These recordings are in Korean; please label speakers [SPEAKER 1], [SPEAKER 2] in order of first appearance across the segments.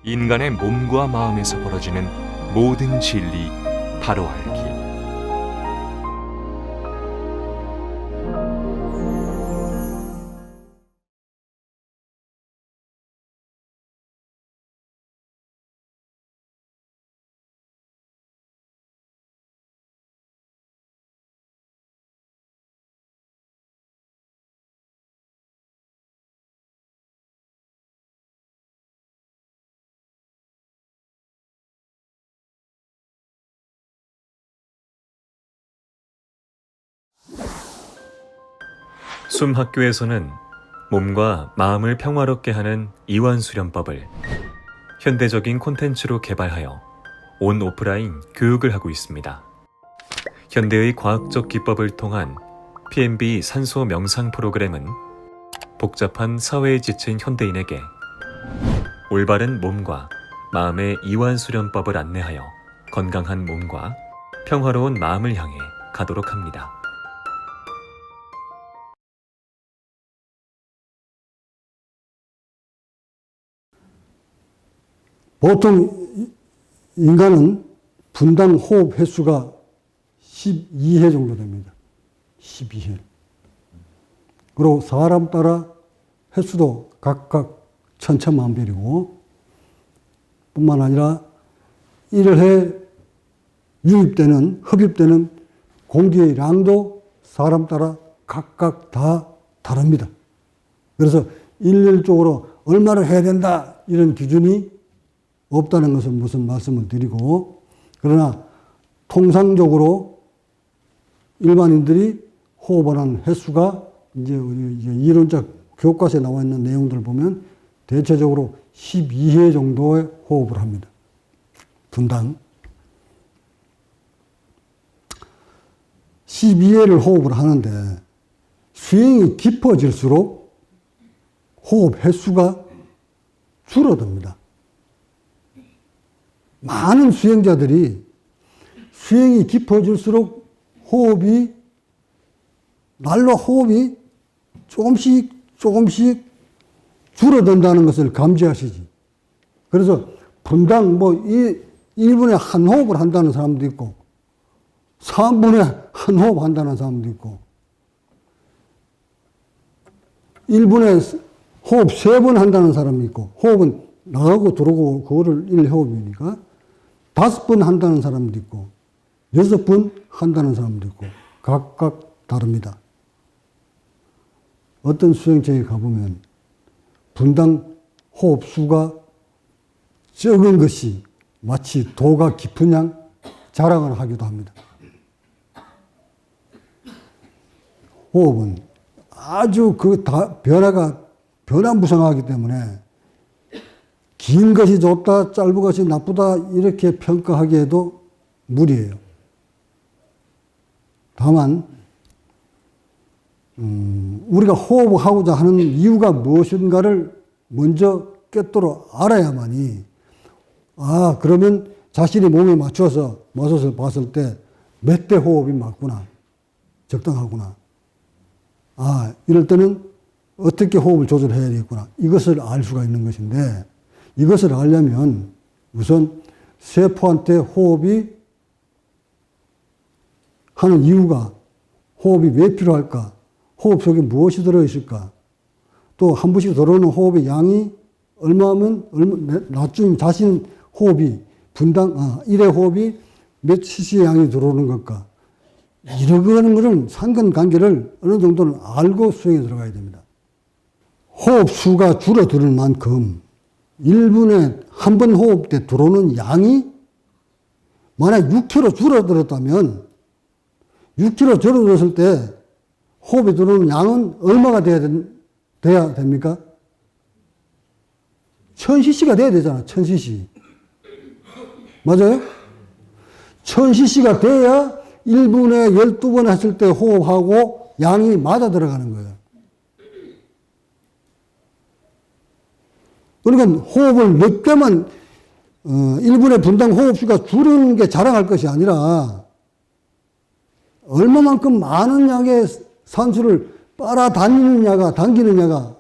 [SPEAKER 1] 인간의 몸과 마음에서 벌어지는 모든 진리 바로 알기.
[SPEAKER 2] 숨학교에서는 몸과 마음을 평화롭게 하는 이완수련법을 현대적인 콘텐츠로 개발하여 온 오프라인 교육을 하고 있습니다. 현대의 과학적 기법을 통한 PMB 산소 명상 프로그램은 복잡한 사회에 지친 현대인에게 올바른 몸과 마음의 이완수련법을 안내하여 건강한 몸과 평화로운 마음을 향해 가도록 합니다.
[SPEAKER 3] 보통 인간은 분당 호흡 횟수가 12회 정도 됩니다. 12회. 그리고 사람 따라 횟수도 각각 천차만별이고 뿐만 아니라 1회 흡입되는 공기의 양도 사람 따라 각각 다 다릅니다. 그래서 일률적으로 얼마를 해야 된다 이런 기준이 없다는 것을 무슨 말씀을 드리고, 그러나 통상적으로 일반인들이 호흡을 하는 횟수가 이제 이론적 교과서에 나와 있는 내용들을 보면 대체적으로 12회 정도의 호흡을 합니다. 분당. 12회를 호흡을 하는데 수행이 깊어질수록 호흡 횟수가 줄어듭니다. 많은 수행자들이 수행이 깊어질수록 날로 호흡이 조금씩 줄어든다는 것을 감지하시지. 그래서 분당 1분에 한 호흡을 한다는 사람도 있고, 3분에 한 호흡 한다는 사람도 있고, 1분에 호흡 3번 한다는 사람이 있고, 호흡은 나가고 들어오고 그거를 1호흡이니까 5번 한다는 사람도 있고 6번 한다는 사람도 있고 각각 다릅니다. 어떤 수행처에 가보면 분당 호흡 수가 적은 것이 마치 도가 깊은 양 자랑을 하기도 합니다. 호흡은 아주 변화무쌍하기 때문에 긴 것이 좋다, 짧은 것이 나쁘다 이렇게 평가하기에도 무리예요. 다만 우리가 호흡하고자 하는 이유가 무엇인가를 먼저 꿰뚫어 알아야만이 그러면 자신의 몸에 맞춰서 멋을 봤을 때 몇 대 호흡이 맞구나, 적당하구나. 이럴 때는 어떻게 호흡을 조절해야 되겠구나. 이것을 알 수가 있는 것인데, 이것을 알려면 우선 세포한테 호흡이 하는 이유가, 호흡이 왜 필요할까? 호흡 속에 무엇이 들어있을까? 또 한 번씩 들어오는 호흡의 양이 얼마면, 나중 자신 호흡이 분당, 1회 호흡이 몇 cc의 양이 들어오는 것과 이러는 것은 상관관계를 어느 정도는 알고 수행에 들어가야 됩니다. 호흡 수가 줄어드는 만큼 1분에 한 번 호흡 때 들어오는 양이 만약 6kg 줄어들었다면 6kg 줄어들었을 때 호흡에 들어오는 양은 얼마가 돼야 됩니까? 1000cc가 돼야 되잖아. 1000cc. 맞아요? 1000cc가 돼야 1분에 12번 했을 때 호흡하고 양이 맞아 들어가는 거예요. 그러니까 호흡을 몇 개만 1분에 분당 호흡수가 줄이는 게 자랑할 것이 아니라 얼마만큼 많은 양의 산소를 빨아당기느냐가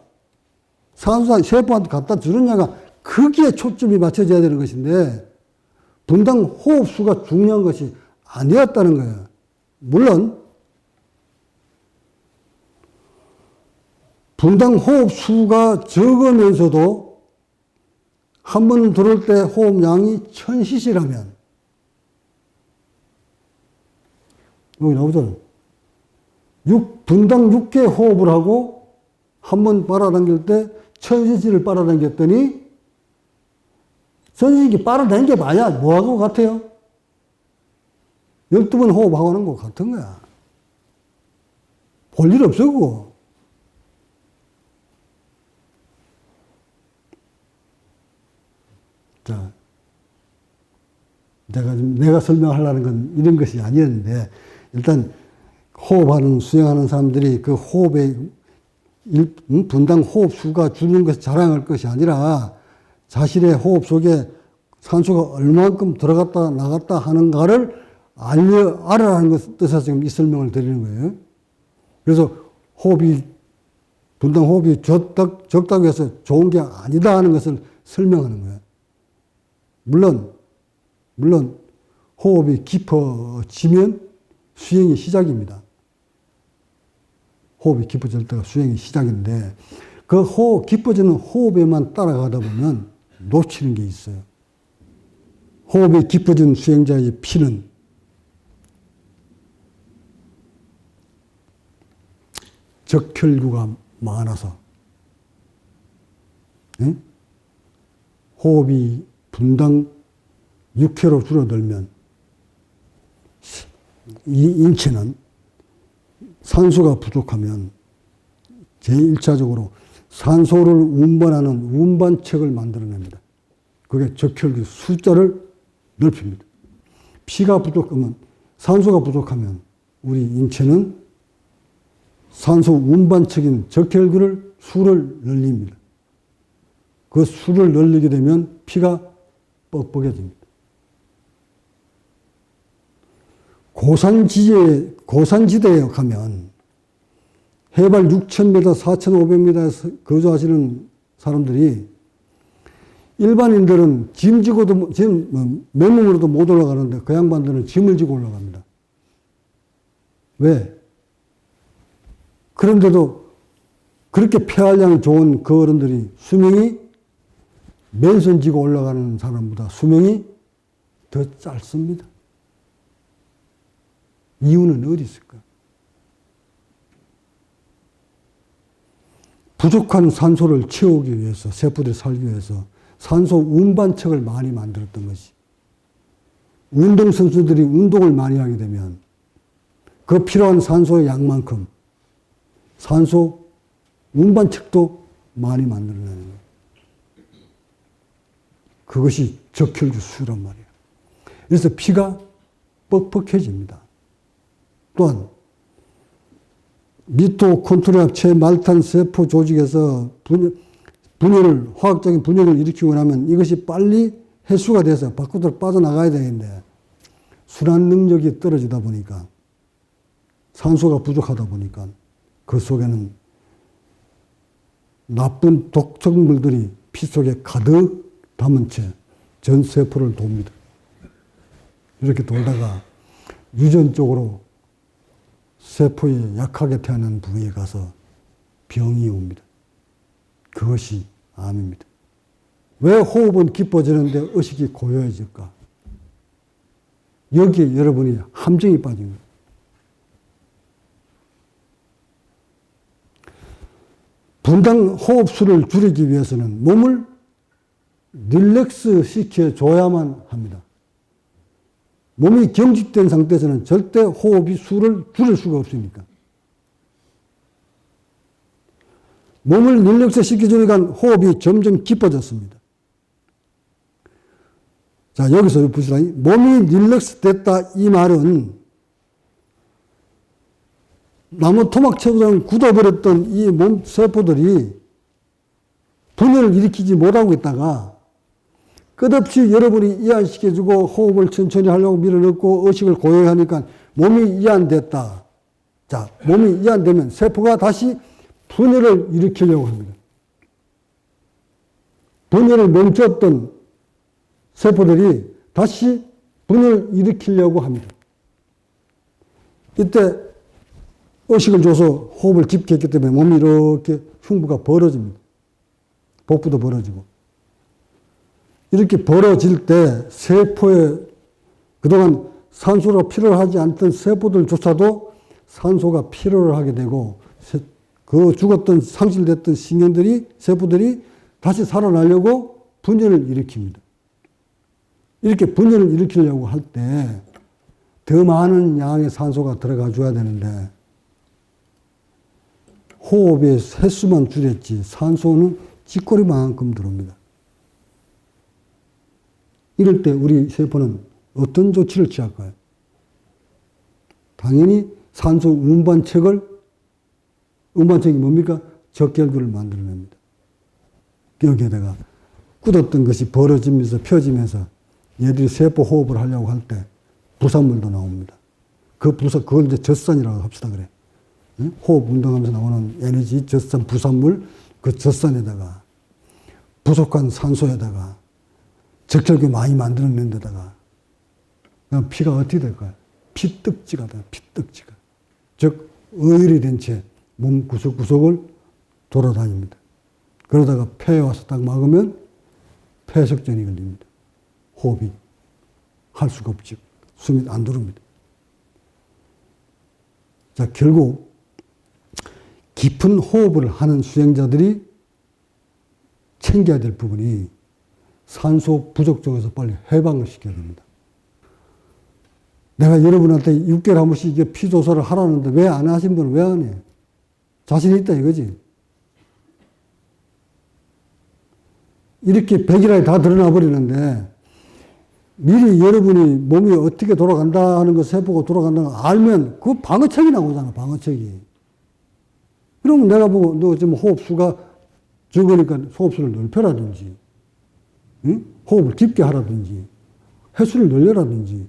[SPEAKER 3] 산소 세포한테 갖다 주느냐가 거기에 초점이 맞춰져야 되는 것인데 분당 호흡수가 중요한 것이 아니었다는 거예요. 물론 분당 호흡수가 적으면서도 한 번 들어올 때 호흡량이 1000cc라면 여기 나오잖아요. 분당 6회 호흡을 하고 한 번 빨아당길 때 1000cc를 빨아당겼더니 1000cc 빨아당긴 게 맞아. 뭐하고 같아요? 12번 호흡하고 하는 거 같은 거야. 볼 일 없어, 그거. 자, 내가 설명하려는 건 이런 것이 아니었는데, 일단, 호흡하는, 수행하는 사람들이 그 호흡의 분당 호흡 수가 주는 것을 자랑할 것이 아니라 자신의 호흡 속에 산소가 얼마만큼 들어갔다 나갔다 하는가를 알아라는 것 뜻에서 지금 이 설명을 드리는 거예요. 그래서 분당 호흡이 적다고 해서 좋은 게 아니다 하는 것을 설명하는 거예요. 물론 호흡이 깊어지면 수행이 시작입니다. 호흡이 깊어질 때가 수행이 시작인데 그 깊어지는 호흡에만 따라가다 보면 놓치는 게 있어요. 호흡이 깊어진 수행자의 피는 적혈구가 많아서 호흡이 분당 6회로 줄어들면 이 인체는 산소가 부족하면 제1차적으로 산소를 운반하는 운반책을 만들어냅니다. 그게 적혈구 숫자를 넓힙니다. 피가 부족하면, 산소가 부족하면 우리 인체는 산소 운반책인 적혈구를 수를 늘립니다. 그 수를 늘리게 되면 피가 뻑뻑해집니다. 고산지대에 가면 해발 6,000m, 4,500m에서 거주하시는 사람들이 일반인들은 짐 맨몸으로도 못 올라가는데 그 양반들은 짐을 지고 올라갑니다. 왜? 그런데도 그렇게 폐활량이 좋은 그 어른들이 수명이 맨손 지고 올라가는 사람보다 수명이 더 짧습니다. 이유는 어디 있을까? 부족한 산소를 채우기 위해서, 세포들이 살기 위해서 산소 운반책을 많이 만들었던 것이. 운동선수들이 운동을 많이 하게 되면 그 필요한 산소의 양만큼 산소 운반책도 많이 만들어내는 거예요. 그것이 적혈구 수란 말이에요. 그래서 피가 뻑뻑해집니다. 또한 미토콘드리아 말탄 세포 조직에서 화학적인 분열을 일으키고 나면 이것이 빨리 해수가 돼서 밖으로 빠져나가야 되는데 순환 능력이 떨어지다 보니까 산소가 부족하다 보니까 그 속에는 나쁜 독성물들이 피 속에 가득 담은 채 전 세포를 돕니다. 이렇게 돌다가 유전적으로 세포에 약하게 태어난 부위에 가서 병이 옵니다. 그것이 암입니다. 왜 호흡은 깊어지는데 의식이 고요해질까? 여기에 여러분이 함정이 빠진 거예요. 분당 호흡수를 줄이기 위해서는 몸을 릴렉스 시켜줘야만 합니다. 몸이 경직된 상태에서는 절대 호흡이 수를 줄일 수가 없으니까. 몸을 릴렉스 시켜주니까 호흡이 점점 깊어졌습니다. 자, 여기서 보시라. 몸이 릴렉스 됐다 이 말은 나무 토막처럼 굳어버렸던 이 몸 세포들이 분열을 일으키지 못하고 있다가 끝없이 여러분이 이완시켜주고 호흡을 천천히 하려고 밀어넣고 의식을 고요히 하니까 몸이 이완됐다. 자, 몸이 이완되면 세포가 다시 분열을 일으키려고 합니다. 분열을 멈췄던 세포들이 다시 분열을 일으키려고 합니다. 이때 의식을 줘서 호흡을 깊게 했기 때문에 몸이 이렇게 흉부가 벌어집니다. 복부도 벌어지고. 이렇게 벌어질 때 세포에 그동안 산소가 필요를 하지 않던 세포들조차도 산소가 필요를 하게 되고 그 죽었던 상실됐던 신경들이 세포들이 다시 살아나려고 분열을 일으킵니다. 이렇게 분열을 일으키려고 할 때 더 많은 양의 산소가 들어가 줘야 되는데 호흡의 횟수만 줄였지 산소는 쥐꼬리만큼 들어옵니다. 이럴 때 우리 세포는 어떤 조치를 취할까요? 당연히 산소 운반책이 뭡니까? 적혈구를 만들어냅니다. 여기에다가 굳었던 것이 벌어지면서 펴지면서 얘들이 세포 호흡을 하려고 할 때 부산물도 나옵니다. 그걸 이제 젖산이라고 합시다, 그래. 응? 호흡 운동하면서 나오는 에너지, 젖산, 부산물, 그 젖산에다가 부족한 산소에다가 적혈구 많이 만들어낸 데다가 그럼 피가 어떻게 될까요? 피떡지가 돼요, 피떡지가. 즉, 의혈이 된 채 몸 구석구석을 돌아다닙니다. 그러다가 폐에 와서 딱 막으면 폐석전이 걸립니다. 호흡이 할 수가 없지. 숨이 안 들어옵니다. 자, 결국 깊은 호흡을 하는 수행자들이 챙겨야 될 부분이 산소 부족 쪽에서 빨리 해방을 시켜야 됩니다. 내가 여러분한테 6개월에 한 번씩 피조사를 하라는데 왜 안 하신 분은 왜 안 해? 자신 있다 이거지. 이렇게 백일하게 다 드러나 버리는데 미리 여러분이 몸이 어떻게 돌아간다 하는 거, 세포가 돌아간다는 거 알면 그 방어책이 나오잖아, 방어책이. 그러면 내가 보고 너 지금 호흡수가 적으니까 호흡수를 넓혀라든지, 응? 호흡을 깊게 하라든지, 횟수를 늘려라든지,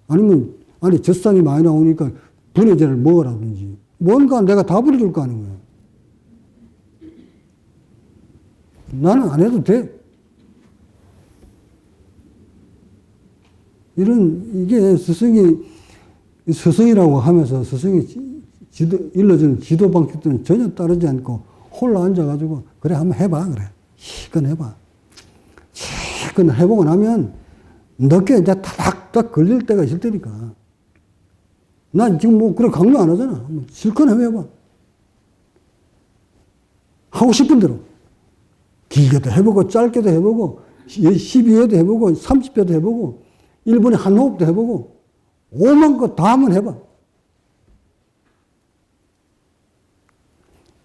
[SPEAKER 3] 아니면, 젖산이 많이 나오니까 분해제를 먹으라든지, 뭔가 내가 답을 줄 거 아닌 거야. 나는 안 해도 돼. 이게 스승이라고 하면서 스승이 일러주는 지도 방식들은 전혀 따르지 않고 홀로 앉아가지고, 그래, 한번 해봐, 그래. 시건 해봐. 시건 해보고 나면 늦게 이제 타닥타닥 걸릴 때가 있을 테니까. 난 지금 뭐, 그래, 강요 안 하잖아. 실컷 해봐. 하고 싶은 대로. 길게도 해보고, 짧게도 해보고, 12회도 해보고, 30회도 해보고, 1분에 한 호흡도 해보고, 오만 거 다 한번 해봐.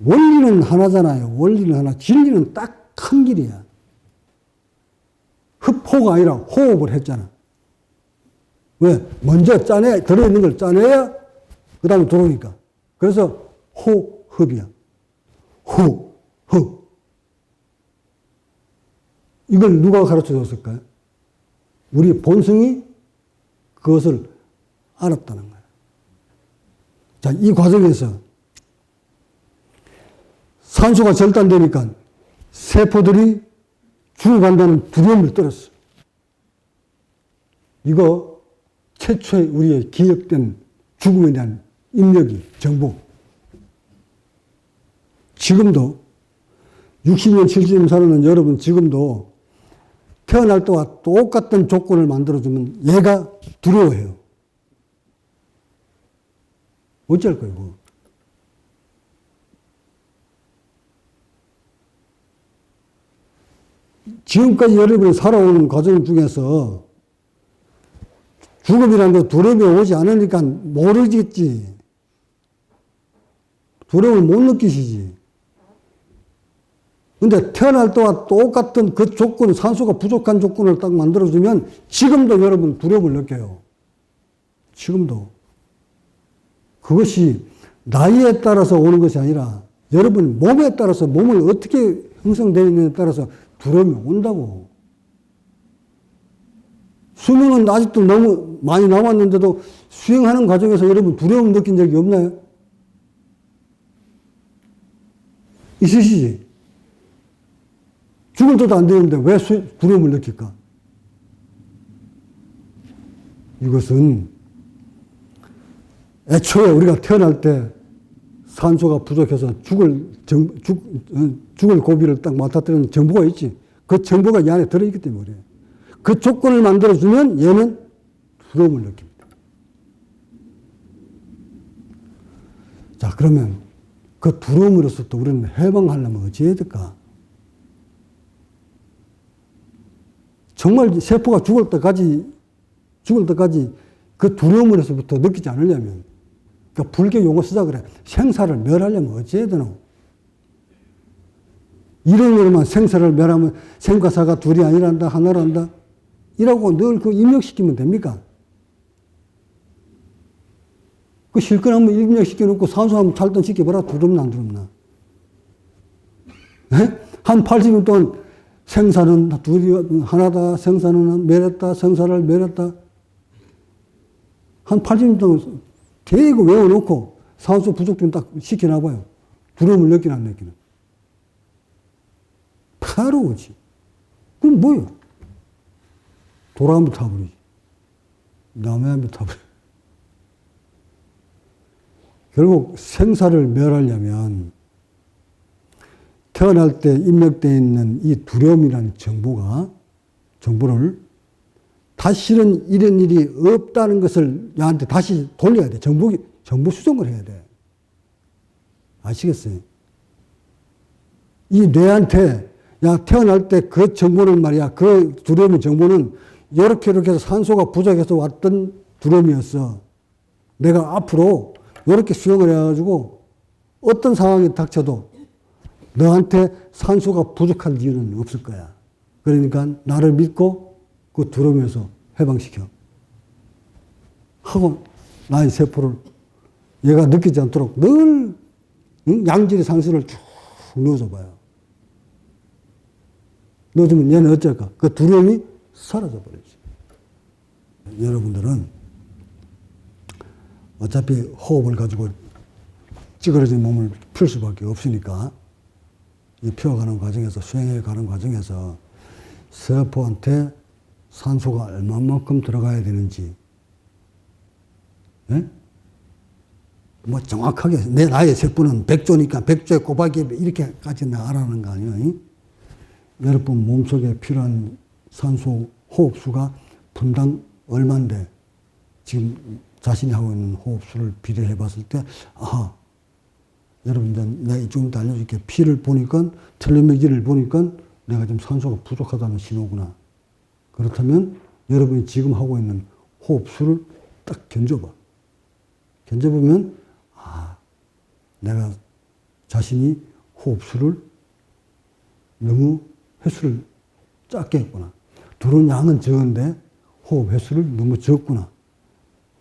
[SPEAKER 3] 원리는 하나잖아요. 원리는 하나. 진리는 딱 한 길이야. 흡호가 아니라 호흡을 했잖아. 왜? 먼저 들어있는 걸 짜내야 그 다음에 들어오니까. 그래서 호흡이야. 흡. 이걸 누가 가르쳐 줬을까요? 우리 본성이 그것을 알았다는 거예요. 자, 이 과정에서 산소가 절단되니까 세포들이 죽어간다는 두려움을 떨었어. 이거 최초의 우리의 기억된 죽음에 대한 입력이, 정보. 지금도 60년, 70년 사는 여러분 지금도 태어날 때와 똑같은 조건을 만들어주면 얘가 두려워해요. 어쩔 거예요, 그거. 지금까지 여러분이 살아오는 과정 중에서 죽음이라는 거 두려움이 오지 않으니까 모르겠지. 두려움을 못 느끼시지. 근데 태어날 때와 똑같은 그 조건, 산소가 부족한 조건을 딱 만들어주면 지금도 여러분 두려움을 느껴요. 지금도. 그것이 나이에 따라서 오는 것이 아니라 여러분 몸에 따라서 몸을 어떻게 형성되어 있느냐에 따라서 두려움이 온다고. 수명은 아직도 너무 많이 남았는데도 수행하는 과정에서 여러분 두려움 느낀 적이 없나요? 있으시지? 죽을 때도 안 되는데 왜 두려움을 느낄까? 이것은 애초에 우리가 태어날 때 산소가 부족해서 죽을 고비를 딱 맞닥뜨리는 정보가 있지. 그 정보가 이 안에 들어있기 때문에 그래요. 그 조건을 만들어주면 얘는 두려움을 느낍니다. 자, 그러면 그 두려움으로서 또 우리는 해방하려면 어찌 해야 될까? 정말 세포가 죽을 때까지 그 두려움으로서부터 느끼지 않으려면, 그러니까 불교 용어 쓰자 그래. 생사를 멸하려면 어찌 해야 되노? 이론으로만 생사를 멸하면 생과 사가 둘이 아니란다, 하나란다. 이라고 늘 그 입력시키면 됩니까? 그 실컷 한번 입력시켜놓고 산소 한번 찰던 시켜봐라. 두렵나, 안 두렵나? 네? 한 80년 동안 생사는 둘이 하나다, 생사는 멸했다, 생사를 멸했다. 한 80년 동안 대거 외워놓고 산소 부족 좀 딱 시켜놔봐요. 두려움을 느끼나 안 느끼나. 바로 오지. 그럼 뭐예요? 도라한번 타버리지. 남의 한번 타버려. 결국 생사를 멸하려면 태어날 때 입력되어 있는 이 두려움이라는 정보를 다시는 이런 일이 없다는 것을 야한테 다시 돌려야 돼. 정보 수정을 해야 돼. 아시겠어요? 이 뇌한테 야, 태어날 때 그 정보는 말이야. 그 두려움의 정보는 이렇게 해서 산소가 부족해서 왔던 두려움이었어. 내가 앞으로 이렇게 수용을 해가지고 어떤 상황이 닥쳐도 너한테 산소가 부족한 이유는 없을 거야. 그러니까 나를 믿고 그 두려움에서 해방시켜. 하고 나의 세포를 얘가 느끼지 않도록 늘 양질의 상수를 쭉 넣어줘 봐요. 넣어주면 얘는 어쩔까? 그 두려움이 사라져 버리지. 여러분들은 어차피 호흡을 가지고 찌그러진 몸을 풀 수밖에 없으니까 이 피워가는 과정에서, 수행해 가는 과정에서 세포한테 산소가 얼마만큼 들어가야 되는지, 예? 뭐 정확하게 나의 세포는 100조니까 100조에 곱하기 이렇게까지 알아는 거 아니에요? 여러분 몸속에 필요한 산소 호흡수가 분당 얼마인데 지금 자신이 하고 있는 호흡수를 비례해 봤을 때, 아하, 여러분, 내가 좀 이따 알려줄게. 피를 보니까, 텔레메기를 보니까 내가 지금 산소가 부족하다는 신호구나. 그렇다면 여러분이 지금 하고 있는 호흡수를 딱 견뎌봐. 견뎌보면, 아, 내가 자신이 호흡수를 너무 횟수를 작게 했구나. 들어온 양은 적은데 호흡 횟수를 너무 적구나.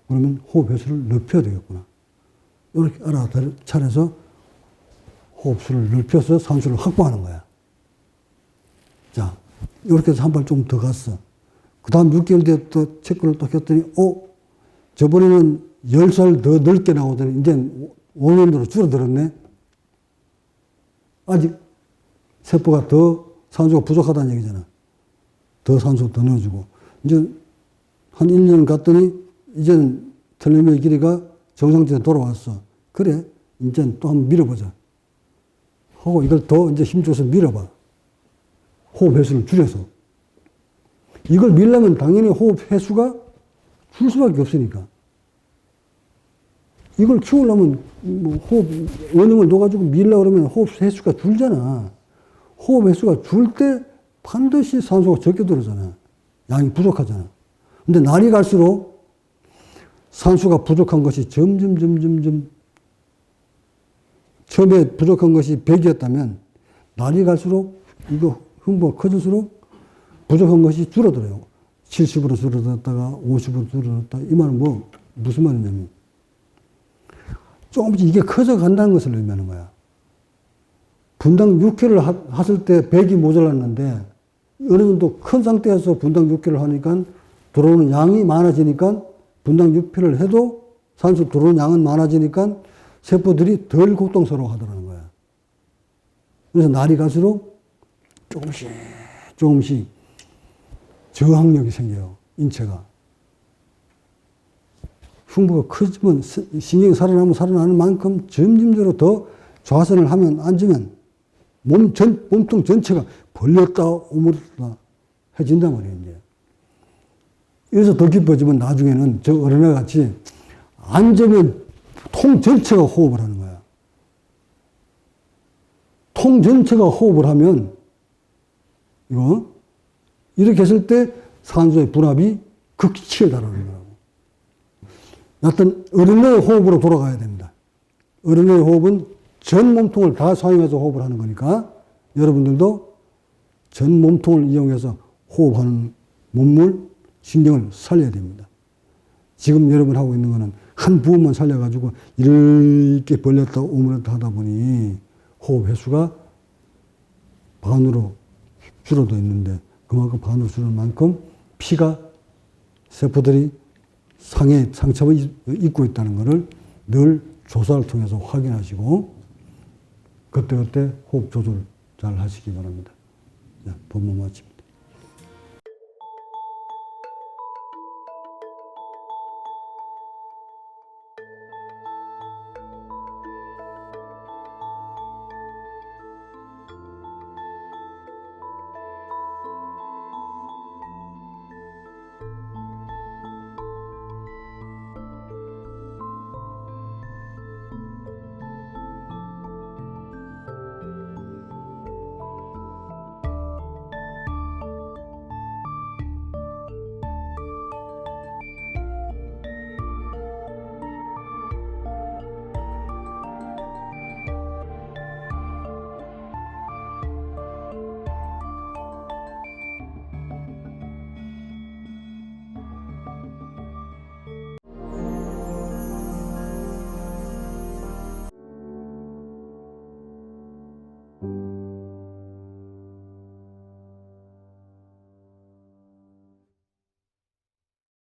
[SPEAKER 3] 그러면 호흡 횟수를 높여야 되겠구나. 이렇게 알아차려서 호흡수를 넓혀서 산소를 확보하는 거야. 자, 이렇게 해서 한 발 좀 더 갔어. 그 다음 6개월 뒤에 또 체크를 또 했더니, 저번에는 10살 더 넓게 나오더니 이제 5년으로 줄어들었네. 아직 세포가 더 산소가 부족하다는 얘기잖아. 더 산소 더 넣어주고. 이제 한 1년 갔더니 이제는 텔레미의 길이가 정상적으로 돌아왔어. 그래, 이제 또 한번 밀어보자. 하고 이걸 더 이제 힘줘서 밀어봐. 호흡 횟수를 줄여서. 이걸 밀려면 당연히 호흡 횟수가 줄 수밖에 없으니까. 이걸 키우려면 뭐 호흡 원형을 넣어가지고 밀려고 그러면 호흡 횟수가 줄잖아. 호흡 횟수가 줄 때 반드시 산소가 적게 들어오잖아. 양이 부족하잖아. 근데 날이 갈수록 산소가 부족한 것이 점점 처음에 부족한 것이 100이었다면 날이 갈수록 이거 흉부가 커질수록 부족한 것이 줄어들어요. 70으로 줄어들었다가 50으로 줄어들었다. 이 말은 무슨 말이냐면 조금씩 이게 커져 간다는 것을 의미하는 거야. 분당 6회를 했을 때 100이 모자랐는데 어느 정도 큰 상태에서 분당 6회를 하니까 들어오는 양이 많아지니까 분당 6회를 해도 산소 들어오는 양은 많아지니까 세포들이 덜 고통스러워 하더라는 거야. 그래서 날이 갈수록 조금씩 저항력이 생겨요. 인체가. 흉부가 커지면 신경이 살아나는 만큼 점진적으로 더 좌선을 하면 앉으면 몸통 전체가 벌렸다 오므렸다 해진단 말이에요. 이제. 이래서 더 깊어지면 나중에는 저 어린애 같이 앉으면 통 전체가 호흡을 하는 거야. 통 전체가 호흡을 하면 이거 이렇게 했을 때 산소의 분압이 극치에 달하는 거라고. 여하튼 어린애의 호흡으로 돌아가야 됩니다. 어린애의 호흡은 전 몸통을 다 사용해서 호흡을 하는 거니까 여러분들도 전 몸통을 이용해서 호흡하는 몸물, 신경을 살려야 됩니다. 지금 여러분 하고 있는 거는 한 부분만 살려가지고 이렇게 벌렸다 오므렸다 하다 보니 호흡 횟수가 반으로 줄어도 있는데 그만큼 반으로 줄어든 만큼 피가 세포들이 상처를 입고 있다는 것을 늘 조사를 통해서 확인하시고 그때그때 호흡 조절 잘 하시기 바랍니다. 자, 본문 마칩니다.